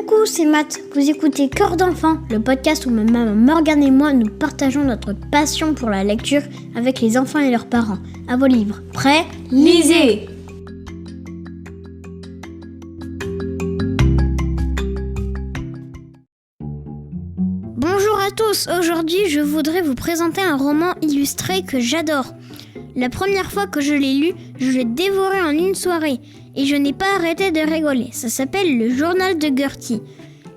Coucou, c'est Matt. Vous écoutez Cœur d'enfant, le podcast où ma maman Morgane et moi nous partageons notre passion pour la lecture avec les enfants et leurs parents. À vos livres. Prêts ? Lisez ! Bonjour à tous. Aujourd'hui, je voudrais vous présenter un roman illustré que j'adore. La première fois que je l'ai lu, je l'ai dévoré en une soirée et je n'ai pas arrêté de rigoler. Ça s'appelle Le Journal de Gertie.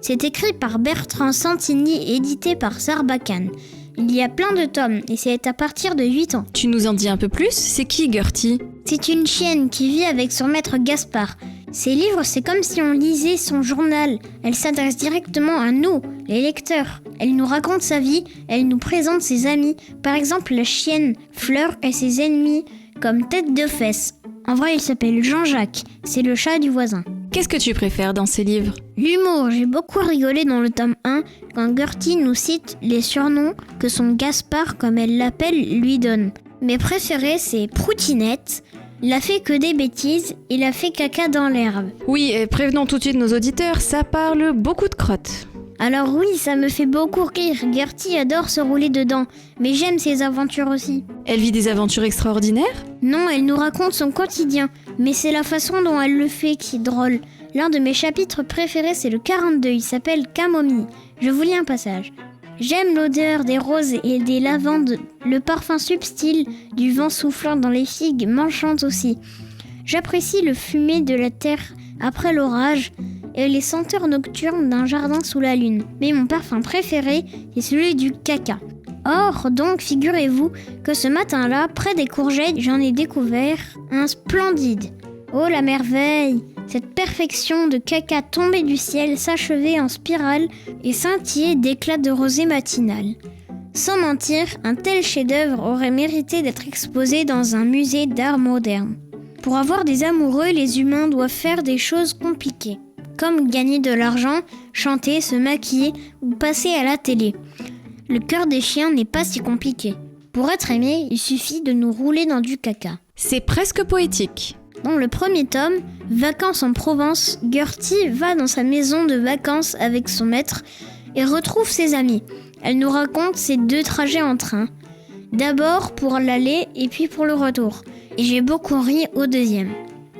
C'est écrit par Bertrand Santini et édité par Sarbacane. Il y a plein de tomes et c'est à partir de 8 ans. Tu nous en dis un peu plus ? C'est qui Gertie ? C'est une chienne qui vit avec son maître Gaspard. Ses livres, c'est comme si on lisait son journal. Elle s'adresse directement à nous, les lecteurs. Elle nous raconte sa vie, elle nous présente ses amis. Par exemple, la chienne Fleur et ses ennemis, comme Tête de Fesse. En vrai, il s'appelle Jean-Jacques. C'est le chat du voisin. Qu'est-ce que tu préfères dans ces livres ? L'humour, j'ai beaucoup rigolé dans le tome 1 quand Gertie nous cite les surnoms que son Gaspard, comme elle l'appelle, lui donne. Mes préférés, c'est Proutinette. Il a fait que des bêtises, il a fait caca dans l'herbe. Oui, et prévenons tout de suite nos auditeurs, ça parle beaucoup de crottes. Alors oui, ça me fait beaucoup rire. Gertie adore se rouler dedans, mais j'aime ses aventures aussi. Elle vit des aventures extraordinaires ? Non, elle nous raconte son quotidien, mais c'est la façon dont elle le fait qui est drôle. L'un de mes chapitres préférés, c'est le 42, il s'appelle Camomille. Je vous lis un passage. J'aime l'odeur des roses et des lavandes, le parfum subtil du vent soufflant dans les figues m'enchante aussi. J'apprécie le fumet de la terre après l'orage et les senteurs nocturnes d'un jardin sous la lune. Mais mon parfum préféré est celui du caca. Or, donc, figurez-vous que ce matin-là, près des courgettes, j'en ai découvert un splendide. Oh la merveille! Cette perfection de caca tombé du ciel s'achevait en spirale et scintillait d'éclats de rosée matinale. Sans mentir, un tel chef-d'œuvre aurait mérité d'être exposé dans un musée d'art moderne. Pour avoir des amoureux, les humains doivent faire des choses compliquées, comme gagner de l'argent, chanter, se maquiller ou passer à la télé. Le cœur des chiens n'est pas si compliqué. Pour être aimé, il suffit de nous rouler dans du caca. C'est presque poétique. Dans le premier tome, Vacances en Provence, Gertie va dans sa maison de vacances avec son maître et retrouve ses amis. Elle nous raconte ses 2 trajets en train. D'abord pour l'aller et puis pour le retour. Et j'ai beaucoup ri au deuxième.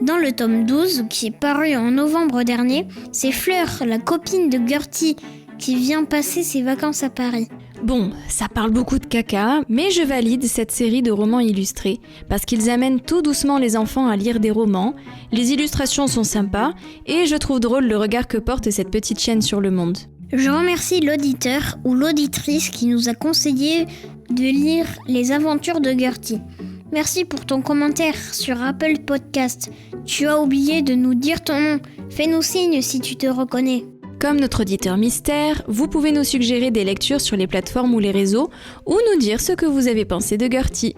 Dans le tome 12, qui est paru en novembre dernier, c'est Fleur, la copine de Gertie, qui vient passer ses vacances à Paris. Bon, ça parle beaucoup de caca, mais je valide cette série de romans illustrés, parce qu'ils amènent tout doucement les enfants à lire des romans, les illustrations sont sympas, et je trouve drôle le regard que porte cette petite chienne sur le monde. Je remercie l'auditeur ou l'auditrice qui nous a conseillé de lire Les aventures de Gertie. Merci pour ton commentaire sur Apple Podcast. Tu as oublié de nous dire ton nom. Fais-nous signe si tu te reconnais. Comme notre auditeur mystère, vous pouvez nous suggérer des lectures sur les plateformes ou les réseaux, ou nous dire ce que vous avez pensé de Gertie.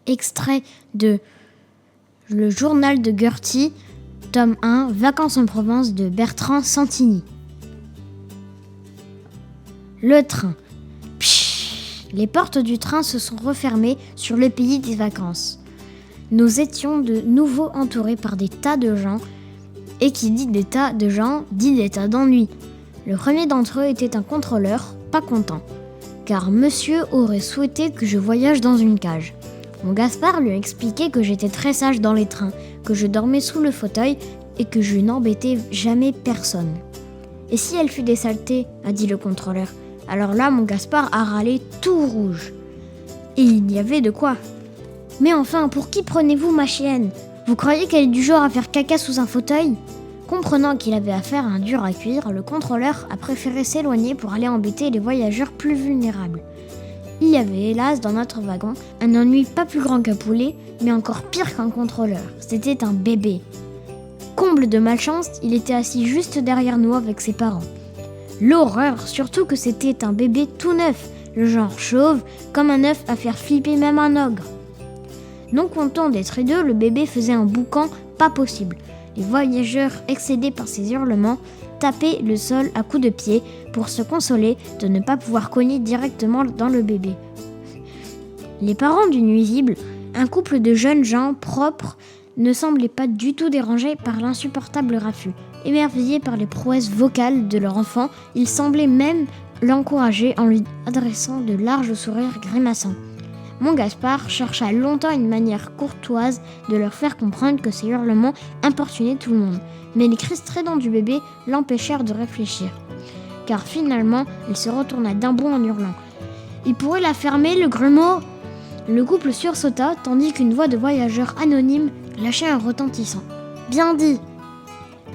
Extrait de Le Journal de Gertie, tome 1, Vacances en Provence de Bertrand Santini. Le train. Les portes du train se sont refermées sur le pays des vacances. Nous étions de nouveau entourés par des tas de gens, et qui dit des tas de gens, dit des tas d'ennuis. Le premier d'entre eux était un contrôleur, pas content, car monsieur aurait souhaité que je voyage dans une cage. Mon Gaspard lui a expliqué que j'étais très sage dans les trains, que je dormais sous le fauteuil et que je n'embêtais jamais personne. « Et si elle fut des saletés ?» a dit le contrôleur. Alors là, mon Gaspard a râlé tout rouge. Et il y avait de quoi. « Mais enfin, pour qui prenez-vous ma chienne ? Vous croyez qu'elle est du genre à faire caca sous un fauteuil ?» Comprenant qu'il avait affaire à un dur à cuire, le contrôleur a préféré s'éloigner pour aller embêter les voyageurs plus vulnérables. Il y avait hélas dans notre wagon un ennui pas plus grand qu'un poulet, mais encore pire qu'un contrôleur. C'était un bébé. Comble de malchance, il était assis juste derrière nous avec ses parents. L'horreur, surtout que c'était un bébé tout neuf, le genre chauve, comme un œuf à faire flipper même un ogre. Non content d'être hideux, le bébé faisait un boucan pas possible. Les voyageurs, excédés par ses hurlements, tapaient le sol à coups de pied pour se consoler de ne pas pouvoir cogner directement dans le bébé. Les parents du nuisible Un couple de jeunes gens propres ne semblait pas du tout dérangé par l'insupportable raffut. Émerveillés par les prouesses vocales de leur enfant, ils semblaient même l'encourager en lui adressant de larges sourires grimaçants. Mon Gaspard chercha longtemps une manière courtoise de leur faire comprendre que ces hurlements importunaient tout le monde, mais les cris stridents du bébé l'empêchèrent de réfléchir. Car finalement, il se retourna d'un bond en hurlant. « Il pourrait la fermer, le grumeau !» Le couple sursauta, tandis qu'une voix de voyageur anonyme lâchait un retentissant. « Bien dit !»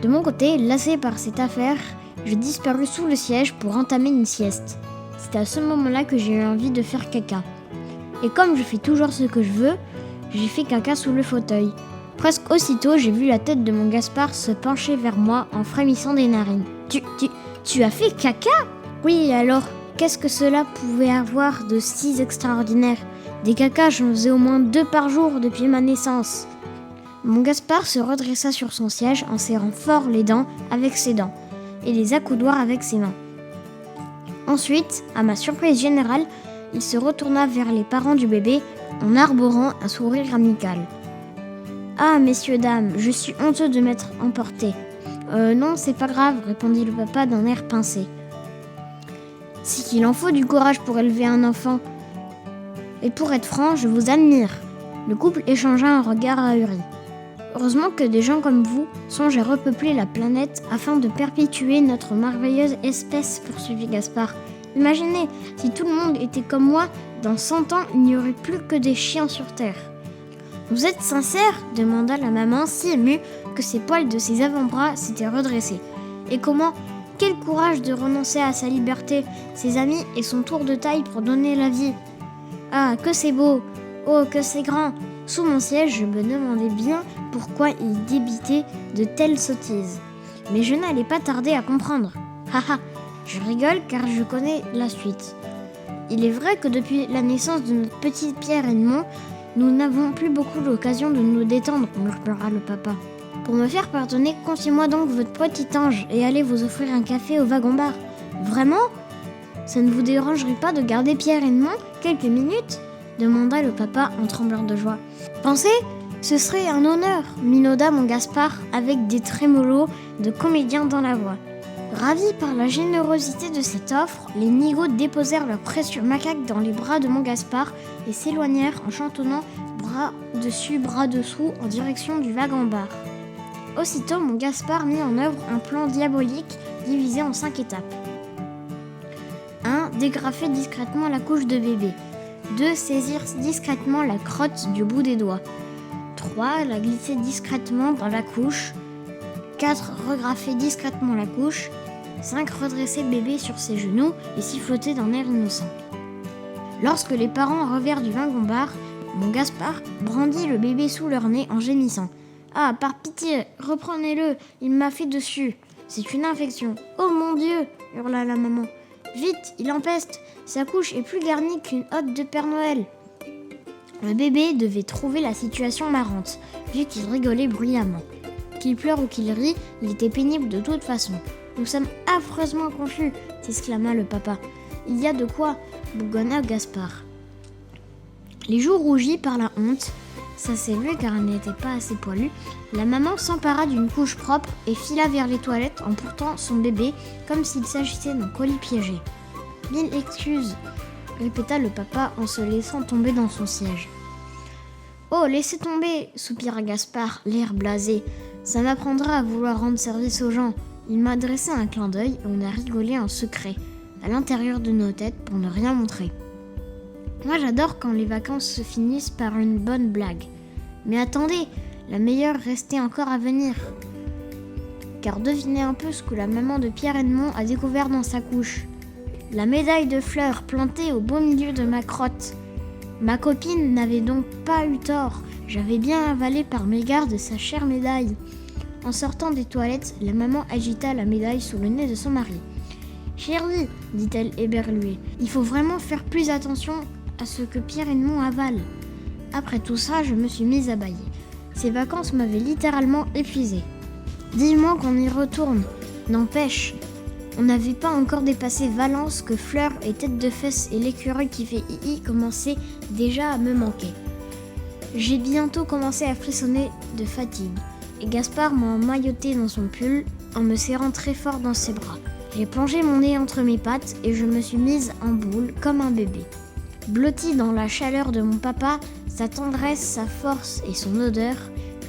De mon côté, lassé par cette affaire, je disparus sous le siège pour entamer une sieste. C'est à ce moment-là que j'ai eu envie de faire caca. Et comme je fais toujours ce que je veux, j'ai fait caca sous le fauteuil. Presque aussitôt, j'ai vu la tête de mon Gaspard se pencher vers moi en frémissant des narines. Tu as fait caca ? Oui, alors, qu'est-ce que cela pouvait avoir de si extraordinaire ? Des cacas, j'en faisais au moins 2 par jour depuis ma naissance. Mon Gaspard se redressa sur son siège en serrant fort les dents avec ses dents et les accoudoirs avec ses mains. Ensuite, à ma surprise générale, il se retourna vers les parents du bébé en arborant un sourire amical. « Ah, messieurs, dames, je suis honteux de m'être emporté. »« Non, c'est pas grave, » répondit le papa d'un air pincé. « C'est qu'il en faut du courage pour élever un enfant. Et pour être franc, je vous admire. » Le couple échangea un regard ahuri. « Heureusement que des gens comme vous songent à repeupler la planète afin de perpétuer notre merveilleuse espèce, poursuivit Gaspard. Imaginez, si tout le monde était comme moi, dans 100 ans, il n'y aurait plus que des chiens sur Terre. »« Vous êtes sincère ?» demanda la maman, si émue que ses poils de ses avant-bras s'étaient redressés. « Et comment ? Quel courage de renoncer à sa liberté, ses amis et son tour de taille pour donner la vie. Ah, que c'est beau ! Oh, que c'est grand ! Sous mon siège, je me demandais bien pourquoi il débitait de telles sottises. Mais je n'allais pas tarder à comprendre. Haha, je rigole car je connais la suite. Il est vrai que depuis la naissance de notre petite Pierre Edmond, nous n'avons plus beaucoup l'occasion de nous détendre, murmura le papa. Pour me faire pardonner, confiez-moi donc votre petit ange et allez vous offrir un café au wagon-bar. Vraiment ? Ça ne vous dérangerait pas de garder Pierre Edmond quelques minutes ? Demanda le papa en tremblant de joie. Pensez, ce serait un honneur, minauda mon Gaspard avec des trémolos de comédien dans la voix. Ravis par la générosité de cette offre, les nigauds déposèrent leur précieux macaque dans les bras de mon Gaspard et s'éloignèrent en chantonnant bras dessus, bras dessous en direction du wagon-bar. Aussitôt, mon Gaspard mit en œuvre un plan diabolique divisé en 5 étapes. 1. Dégrafer discrètement la couche de bébé. 2. Saisir discrètement la crotte du bout des doigts. 3. La glisser discrètement dans la couche. 4. Regraffer discrètement la couche. 5. Redresser le bébé sur ses genoux et siffloter d'un air innocent. Lorsque les parents revinrent du wagon-bar, mon Gaspard brandit le bébé sous leur nez en gémissant. « Ah, par pitié, reprenez-le, il m'a fait dessus. C'est une infection. Oh mon Dieu !» hurla la maman. « Vite, il empeste. Sa couche est plus garnie qu'une hotte de Père Noël. » Le bébé devait trouver la situation marrante, vu qu'il rigolait bruyamment. Qu'il pleure ou qu'il rit, il était pénible de toute façon. « Nous sommes affreusement confus !» s'exclama le papa. « Il y a de quoi ?» bougonna Gaspard. Les joues rougies par la honte, ça s'est vu car elle n'était pas assez poilue, la maman s'empara d'une couche propre et fila vers les toilettes en portant son bébé comme s'il s'agissait d'un colis piégé. « Mille excuses !» répéta le papa en se laissant tomber dans son siège. « Oh, laissez tomber !» soupira Gaspard, l'air blasé. « Ça m'apprendra à vouloir rendre service aux gens. » Il m'a adressé un clin d'œil et on a rigolé en secret, à l'intérieur de nos têtes pour ne rien montrer. Moi j'adore quand les vacances se finissent par une bonne blague. Mais attendez, la meilleure restait encore à venir. Car devinez un peu ce que la maman de Pierre Edmond a découvert dans sa couche. La médaille de fleurs plantée au beau milieu de ma crotte. Ma copine n'avait donc pas eu tort, j'avais bien avalé par mégarde sa chère médaille. En sortant des toilettes, la maman agita la médaille sous le nez de son mari. « Chérie, dit-elle éberluée, il faut vraiment faire plus attention à ce que Pierre Edmond avale. » Après tout ça, je me suis mise à bâiller. Ces vacances m'avaient littéralement épuisée. Dis-moi qu'on y retourne. N'empêche, on n'avait pas encore dépassé Valence que Fleur et Tête de Fesse et l'écureuil qui fait hihi commençaient déjà à me manquer. J'ai bientôt commencé à frissonner de fatigue et Gaspard m'a emmailloté dans son pull en me serrant très fort dans ses bras. J'ai plongé mon nez entre mes pattes et je me suis mise en boule comme un bébé. Blotti dans la chaleur de mon papa, sa tendresse, sa force et son odeur,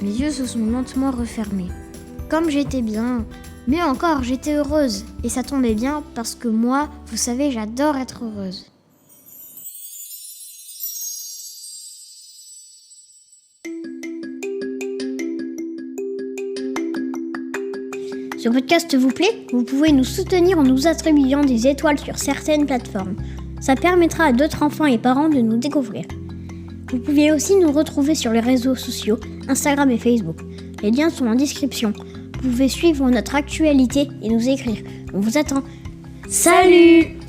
mes yeux se sont lentement refermés. Comme j'étais bien, mieux encore, j'étais heureuse. Et ça tombait bien parce que moi, vous savez, j'adore être heureuse. Ce podcast vous plaît ? Vous pouvez nous soutenir en nous attribuant des étoiles sur certaines plateformes. Ça permettra à d'autres enfants et parents de nous découvrir. Vous pouvez aussi nous retrouver sur les réseaux sociaux, Instagram et Facebook. Les liens sont en description. Vous pouvez suivre notre actualité et nous écrire. On vous attend. Salut !